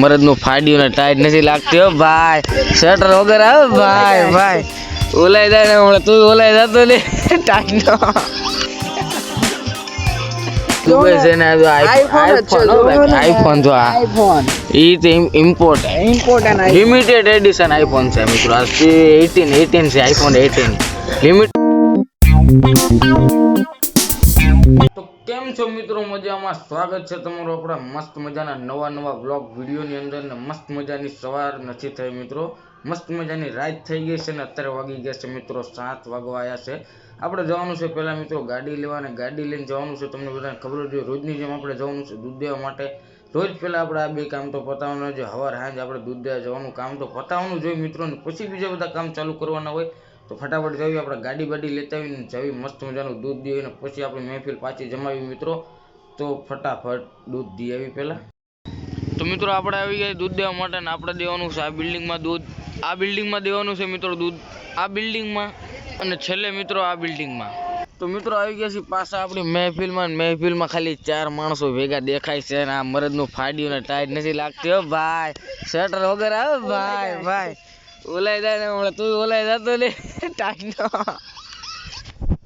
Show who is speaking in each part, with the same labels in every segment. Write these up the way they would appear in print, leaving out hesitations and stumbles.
Speaker 1: મરદ નું ફાડ્યું ને ટાઈટ નથી લાગતી હો ભાઈ. શટર વગર આવે ભાઈ ભાઈ ઓલાઈ જાય ને હમણાં તું ઓલાઈ જતો ને ટાઈટ નો આઈફોન જો ઈ તો ઇમ્પોર્ટન્ટ લિમિટેડ એડિશન આઈફોન છે મિત્રો. આ 18 છે આઈફોન 18 લિમિટ. તો કેમ છો મિત્રો, મજામાં? સ્વાગત છે તમારું આપણા મસ્ત મજાના નવા બ્લોગ વિડીયોની અંદર. ને મસ્ત મજાની સવાર નથી થઈ મિત્રો, મસ્ત મજાની રાત થઈ ગઈ છે ને અત્યારે વાગી ગયા છે મિત્રો 7 વાગવા આવ્યા છે. આપણે જવાનું છે પહેલા મિત્રો ગાડી લેવા, અને ગાડી લઈને જવાનું છે. તમને બધાને ખબર જ હોય રોજની જેમ આપણે જવાનું છે દૂધ દેવા માટે. રોજ પહેલા આપણે આ બે કામ તો પતાવવાના છે. સવાર સાંજ આપણે દૂધ દેવા જવાનું કામ તો પતાવવાનું જોઈએ મિત્રો, ને પછી બીજા બધા કામ ચાલુ કરવાના હોય. તો ફટાફટ જઈએ આપણે ગાડી બાડી લેતા આવીને જવી મસ્ત મજાનું દૂધ દઈએ, અને પછી આપણી મહેફિલ પાછી જમાવી મિત્રો. તો ફટાફટ દૂધ દઈ આવી પહેલા. તો મિત્રો આપણે આવી ગયા દૂધ દેવા માટે, ને આપણે દેવાનું છે આ બિલ્ડિંગમાં દૂધ. આ બિલ્ડિંગમાં દેવાનું છે મિત્રો દૂધ, આ બિલ્ડિંગમાં, અને છેલ્લે મિત્રો આ બિલ્ડિંગમાં. તો મિત્રો આવી ગયા છે પાછા આપણી મહેફિલમાં. મહેફિલમાં ખાલી 4 માણસો ભેગા દેખાય છે, અને આ મરદનું ફાડ્યું ને ટાઈટ નથી લાગતી હો ભાઈ. શટર વગર આવે ભાઈ ભાઈ ઓલાઈ જાય ને હમણાં તું ઓલાઈ જતો ને ટાઈટ નો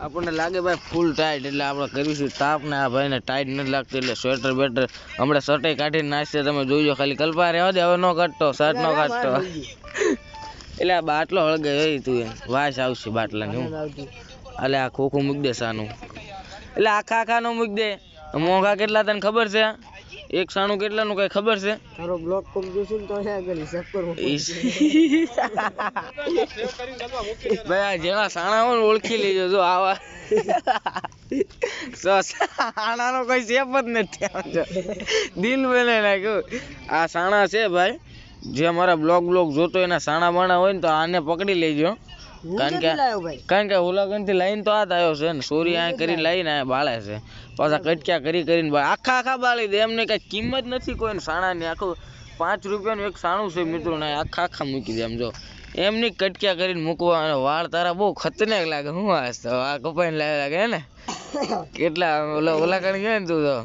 Speaker 1: આપણને લાગે ભાઈ ફૂલ ટાઈટ, એટલે આપણે કરીશું તાપ ને આ ભાઈને ટાઈટ નથી લાગતી એટલે સ્વેટર બેટર હમણાં શર્ટે કાઢીને નાખશે. તમે જોઈજો ખાલી કલ્પા રહેવા દે, હવે નો કાઢતો શર્ટ નો કાઢતો એટલે આ બાટલો હળગે તું વાસ આવશે બાટલાની. હું એટલે આ ખોખું મૂકી દે સાનું, એટલે આખા નો મૂકી દે. મોંઘા કેટલા તને ખબર છે? એક સાણું કેટલાનું કઈ ખબર છે? તારો બ્લોક કોમ જોશું તો ભાઈ જેવા સાણા હોય ઓળખી લેજો. જો આવા સાણાનો કોઈ શેપ જ નથી, દિલ બને નાખ્યું. આ સાણા છે ભાઈ, જે અમારા બ્લોગ જોતો એના સાણા બાણા હોય ને તો આને પકડી લેજો. કારણ કે ઉલાગન થી લઈને તો આ આવ્યો છે ને સોરી આ કરીને લઈને આ બાળે છે. પાછા કટક્યા કરીને આખા બાળી દે. એમને કઈ કિંમત નથી કોઈ સાણાની. આખું 5 રૂપિયાનું એક સાણું છે મિત્રો, ને આખા મૂકી દે. એમ જો એમની કટક્યા કરીને મૂકવા. અને વાળ તારા બહુ ખતરનાક લાગે. હું આ કપાઈને લાગે હે ને કેટલા ઓલા કરી ગયા ને તું તો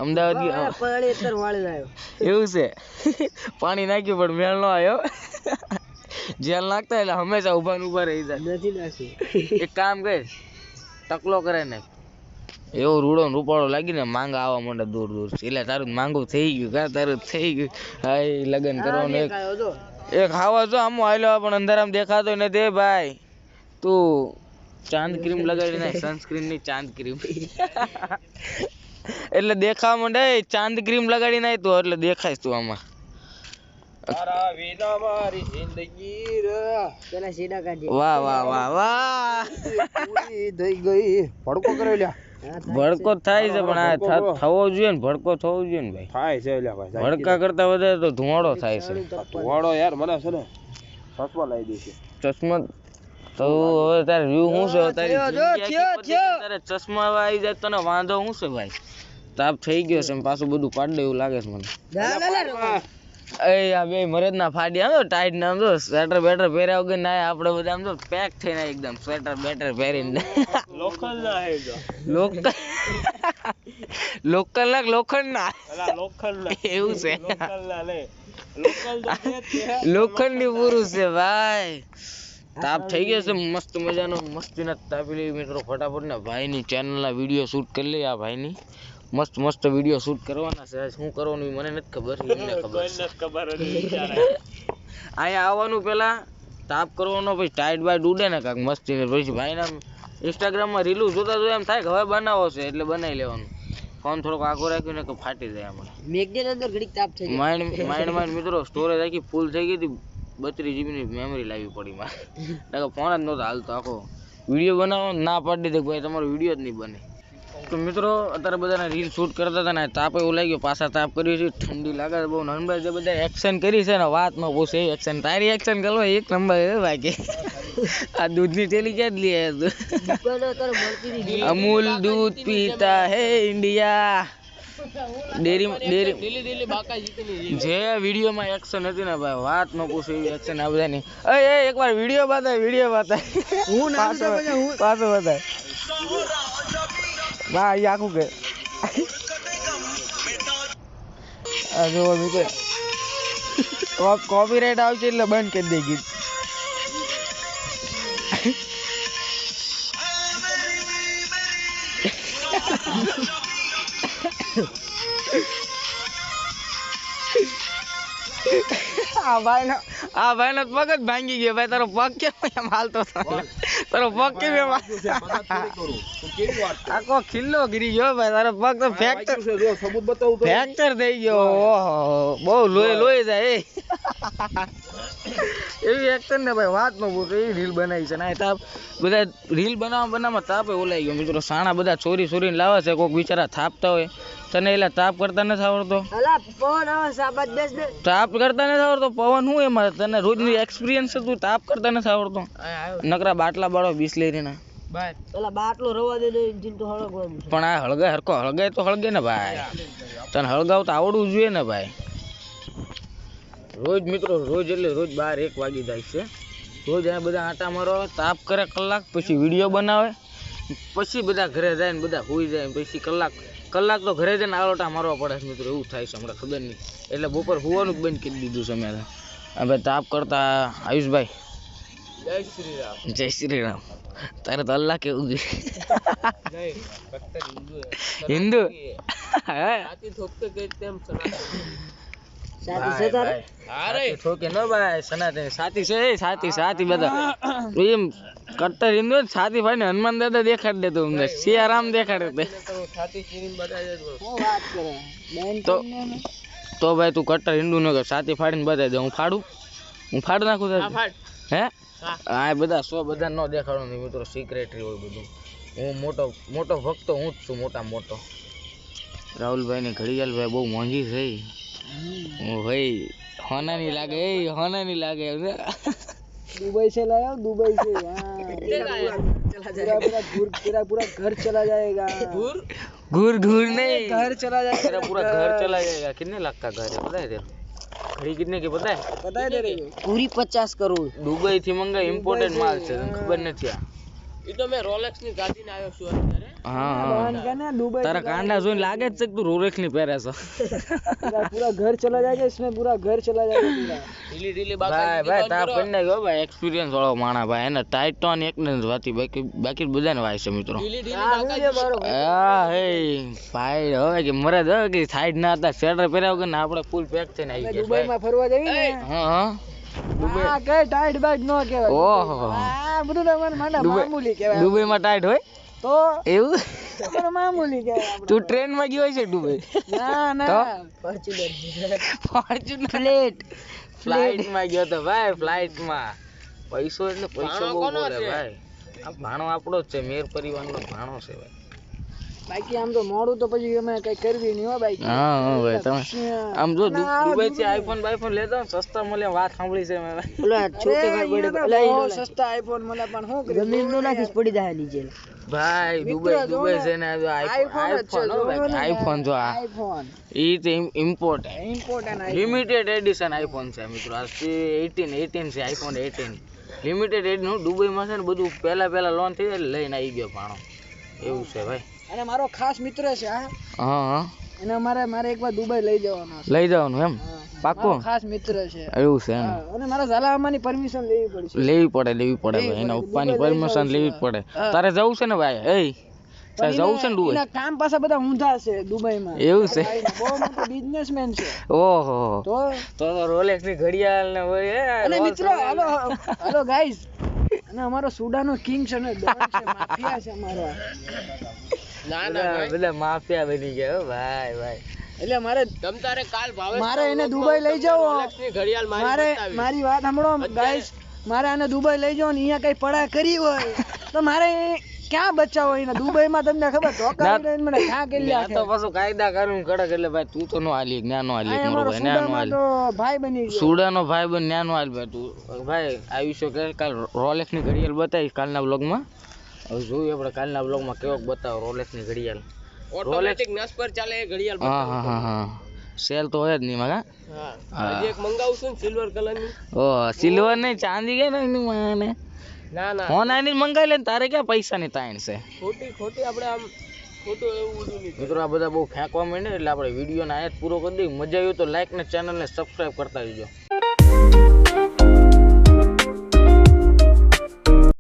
Speaker 1: અમદાવાદ એવું છે. પાણી નાખ્યું પણ મેળ નો આવ્યો. જેલ નાખતા એટલે હંમેશા ઉભા રહી જાય. એક કામ કર, ટકલો કરે ને એવો રૂડો રૂપાળો લાગીને માંગા આવવા માંડે દૂર એટલે તારું માંગું થઈ ગયું. કા તારું થઈ ગયું? હા લગ્ન કરવાનું એક ખાવા જો આમ આવેલો પણ અંધારામાં દેખાતો નથી ભાઈ. તું ચાંદ ક્રીમ લગાડી નાખ, સનસ્ક્રીન ની ચાંદ ક્રીમ એટલે દેખાવા માંડે. ચાંદ ક્રીમ લગાડી નાખ તું એટલે દેખાય તું આમાં. ભડકો થાય છે પણ આ થવો જોઈએ ને, ભડકો થવો જોઈએ ને ભાઈ. થાય છે ભડકા કરતા વધારે તો ધુવાડો થાય છે. ધુવાડો યાર મને છે ને ચશ્મા લાવી દે છે. ચશ્મા તો હવે તારે વ્યૂ શું છે? તારે ચશ્મા આવી જાય તને વાંધો શું છે ભાઈ? તાપ થઈ ગયો છે પાછું બધું પાડી દે એવું લાગે છે મને. આ બે મરદ ના ફાડ્યા ટાઈટ ના જો સ્વેટર બેટર પહેર્યા વગર ના આપણે બધા આમ તો પેક થઈને એકદમ સ્વેટર બેટર પહેરીને. લોકલ ના હે જો લોકલ ના લોખંડ ના એવું છે. લોખંડ ની પુરુષ છે ભાઈ. તાપ થઈ ગયો છે મસ્ત મજાનો. મસ્તીના તાપી લઈ મિત્રો ફટાફટ ને ભાઈની ચેનલ ના વિડીયો શૂટ કરી લઈએ. આ ભાઈની મસ્ત વિડીયો શૂટ કરવાના છે. શું કરવાનું મને નથી ખબર, એમને ખબર. અહીંયા આવવાનું પેલા તાપ કરવાનો, પછી ટાઈટ બાઈટ ઉડે ને કાંક મસ્તી ને પછી ભાઈના ઇન્સ્ટાગ્રામમાં રીલું જોતા એમ થાય કે હવે બનાવો છે એટલે બનાવી લેવાનું. ફોન થોડોક આગો રાખ્યો ને કે ફાટી જાય. માઇન્ડ મિત્રો સ્ટોરેજ આખી ફૂલ થઈ ગઈ હતી. 32 GB ની મેમરી લાવવી પડી મારે. ફોન જ નહોતો હાલતો. આખો વિડીયો બનાવો ના પાડી દે ભાઈ તમારો વિડીયો જ નહીં બને. તો મિત્રો અત્યારે બધાને રીલ શૂટ કરતા હતા ને તાપ એવું લાગ્યો. પાછા તાપ કર્યું છે, ઠંડી લાગે બહુ. નંબર જે બધા એક્શન કરી છે ને વાત ન પૂછે. એક્શન તારી એક્શન કરો એક નંબર છે બાકી. આ દૂધની થેલી ક્યાં જ લઈ આવ્યા? અમૂલ દૂધ પીતા હે ઇન્ડિયા. ડેરી જે વિડીયોમાં એક્શન હતી ને ભાઈ વાત ન પૂછે એવી એક્શન આ બધાની. એકવાર વિડીયો બતાય પાછો બતાય. વાહ આખું કે આ જો મિત્રો કોપીરાઇટ આવશે એટલે બંધ કરી દે ગીત. આ ભાઈ નો પગ જ ભાંગી ગયો ભાઈ. તારો પગ કેમ એમ હાલતો હતો? તારો પગ કેમ એમ આખો ખિલ્લો ગીરી ગયો ભાઈ. તારો પગ તો ફ્રેક્ચર થઈ ગયો. ઓહો બહુ લોહી જાય એવી એક્શન ને ભાઈ વાત નો પૂછો. એ રીલ બનાવી છે ને તાપ બધા રીલ બનાવવામાં તાપે ઓલાઈ ગયો મિત્રો. સાણા બધા ચોરીને લાવે છે. કોઈક બિચારા થાપતા હોય. તને એલા તાપ કરતા નથી આવડતો? તાપ કરતા નથી આવડતો? પવન શું એમાં? તને રોજની એક્સપિરિયન્સ છે. તું તાપ કરતા નથી આવડતો? નકરા બાટલા બાળો બિસ્લેરીના. પણ આ હળગાય હરખો હળગાય તો હળગે ને ભાઈ. તને હળગાવ તો આવડવું જોઈએ ને ભાઈ. રોજ મિત્રો રોજ એટલે રોજ 12-1 વાગી જાય છે. રોજ આ બધા આટા મારો તાપ કરે કલાક, પછી વિડીયો બનાવે, પછી બધા ઘરે જાય ને બધા સુઈ જાય. પછી કલાક તો ઘરે જઈને આલોટા મારવા પડે છે મિત્રો. એવું થાય છે હમણાં ખબર નહીં. એટલે બપોર સુવાનું જ બંધ કરી દીધું છે મેં. હવે તાપ કરતા આયુષભાઈ જય શ્રી રામ. તારે તો અલ્લાહ કેવું જોઈએ. હિન્દુ ઠોકે ન ભાઈ. સનાતન સાથી છે. સાથી બધા એમ કટ્ટર હિન્દુ સાથી ભાઈ ને હનુમાન દાદા દેખાડી દેતો અમને. સિયારામ દેખાડે તો ભાઈ તું કટ્ટર હિન્દુ ન કર. સાથી ફાડીને બતાવી દે. હું ફાડું નાખું. હે હા બધા બધા ન દેખાડો નહીં મિત્રો. સિક્રેટરી હોય બધું. હું મોટો ભક્તો હું જ છું. મોટો રાહુલભાઈ ની ઘડિયાળ ભાઈ બહુ મોંઘી છે ભાઈ. હોનાની લાગે.
Speaker 2: दुबई से लाया हूँ, दुबई से. पूरा घर चला जाएगा.
Speaker 1: घूर नहीं,
Speaker 2: घर चला जाएगा.
Speaker 1: पूरा घर चला जाएगा. कितने लाख का घर है पता है तेरे? घड़ी कितने की पता है
Speaker 2: तेरे को? पूरी 50 करोड़.
Speaker 1: दुबई थी मंगाई. इम्पोर्टेड माल છે. તને ખબર નથી?
Speaker 2: એ તો મેં રોલેક્સ ની ગાડીને આવ્યો છું અત્યારે.
Speaker 1: હા તારા કાંડા જોઈને લાગે જ છે કે તું રોલેક્સ ની પહેરે છે.
Speaker 2: पूरा घर चला जाएगा. इसमें पूरा घर चला जाएगा. पूरा
Speaker 1: ઢીલી ભાઈ તાપ કરી નાખ્યો ભાઈ. એક્સપિરિયન્સ વાળો માણા ભાઈ. એને ટાઈટ તો એક ને વાતી બાકી બધાને વાય છે મિત્રો. હા હે ભાઈ હવે કે મરદ હવે કે સાઈડ ના હતા સ્વેટર પહેર્યા વગર ને આપણે ફૂલ પેક થઈને આવી ગયા.
Speaker 2: દુબઈ માં ફરવા જઈએ ને.
Speaker 1: હા
Speaker 2: ટાઈટ બાઈટ નો કહેવાય.
Speaker 1: ઓહો
Speaker 2: આ બધું તમારે માટે મામૂલી કહેવાય.
Speaker 1: દુબઈ માં ટાઈટ હોય
Speaker 2: તો
Speaker 1: એવું
Speaker 2: તમારે મામૂલી કહેવાય.
Speaker 1: તું ટ્રેન માં ગયો છે દુબઈ?
Speaker 2: ના ફોર્ચ્યુનર
Speaker 1: ફ્લાઇટ માં ગયો તો ભાઈ. ફ્લાઇટ માં પૈસો એટલે પૈસો બહુ બોલે ભાઈ. આ ભાણો આપણો જ છે. મેર પરિવાર નો ભાણો છે ભાઈ.
Speaker 2: બાકી આમ તો મોડું તો પછી અમે કઈ કરવી નહીં હો બાકી.
Speaker 1: હા ભાઈ તમે આમ જો દુબઈ થી આઈફોન લેતો ને સસ્તા મળે. વાત સાંભળી છે મેં.
Speaker 2: ઓલા છોટે ભાઈ બડે લઈ સસ્તા આઈફોન મળે પણ શું કરી જમીન નો નાખી પડી જાય નીચે
Speaker 1: ભાઈ. દુબઈ છે ને આઈફોન જો આઈફોન ઈ તો ઇમ્પોર્ટ લિમિટેડ એડિશન આઈફોન છે મિત્રો. આ 18 છે આઈફોન 18 લિમિટેડ એડિશન. દુબઈ માં છે ને બધું પહેલા લોન થઈ જાય લઈને આવી ગયો ભાણો. એવું છે ભાઈ.
Speaker 2: અને મારો ખાસ મિત્ર છે.
Speaker 1: હા
Speaker 2: અને મારે એકવાર દુબઈ લઈ જવાનું
Speaker 1: એમ પાક્કું.
Speaker 2: ખાસ મિત્ર છે.
Speaker 1: એવું છે
Speaker 2: અને મારા ઝાલામાની પરમિશન લેવી પડશે.
Speaker 1: લેવી પડે ભાઈ. એના પપ્પાની પરમિશન લેવી જ પડે. તારે જવું છે ને ભાઈ? તારે જવું છે ને દુબઈ?
Speaker 2: એના કામ પાછા બધા ઊંધા છે દુબઈમાં.
Speaker 1: એવું છે?
Speaker 2: બહુ મોટો બિઝનેસમેન છે.
Speaker 1: ઓહો તો રોલેક્સ ની ઘડિયાળ ને હોય.
Speaker 2: અને મિત્રો હાલો ગાઈસ. અને અમારો સુડાનો કિંગ છે ને ડોન છે. માફિયા છે અમારો.
Speaker 1: બધા માફિયા બની ગયા ભાઈ.
Speaker 2: એટલે મારે એને દુબઈ લઈ જાઓ. મારી વાત સાંભળો ગાઈસ. મારે આને દુબઈ લઈ જાઓ ને અહીંયા કઈ પડા કરી હોય તો મારે ક્યાં બચાવો એને દુબઈ માં? તમને ખબર ધોકા મને ક્યાં કરી લે
Speaker 1: તો પાછું કાયદા કાનૂન કડક. એટલે ભાઈ તું તો નો હાલી ન્યા નો હાલી મારો ભાઈ. ન્યા નો હાલી
Speaker 2: ભાઈ બની ગયો.
Speaker 1: સુડાનો ભાઈ બન ન્યા નો હાલ ભાઈ. તું ભાઈ આયુષ્ય કે કાલ રોલેક્સ ની ઘડિયાળ બતાવીશ કાલના બ્લોગમાં. હવે જોઈએ આપણે કાલના બ્લોગમાં કેવો બતાવો રોલેક્સ ની ઘડિયાળ.
Speaker 2: ઓટોમેટિક નસ પર ચાલે એ ઘડિયાળ.
Speaker 1: હા સેલ તો હોય જ નહીં મગા.
Speaker 2: હા એક મંગાવું છું સિલ્વર કલર ની.
Speaker 1: ઓ સિલ્વર નહીં ચાંદી કે નહીં મને.
Speaker 2: ના
Speaker 1: હોનાની મંગાઈ લે. તારે ક્યાં પૈસા ની તાણ છે?
Speaker 2: ખોટી આપણે આમ
Speaker 1: મિત્રો આ બધા બહુ ફેંકવા માંડે એટલે આપણે વિડીયોને અહીંયા જ પૂરો કરી દઈએ. મજા આવી તો લાઈક ને ચેનલને સબસ્ક્રાઈબ કરતા રહેજો.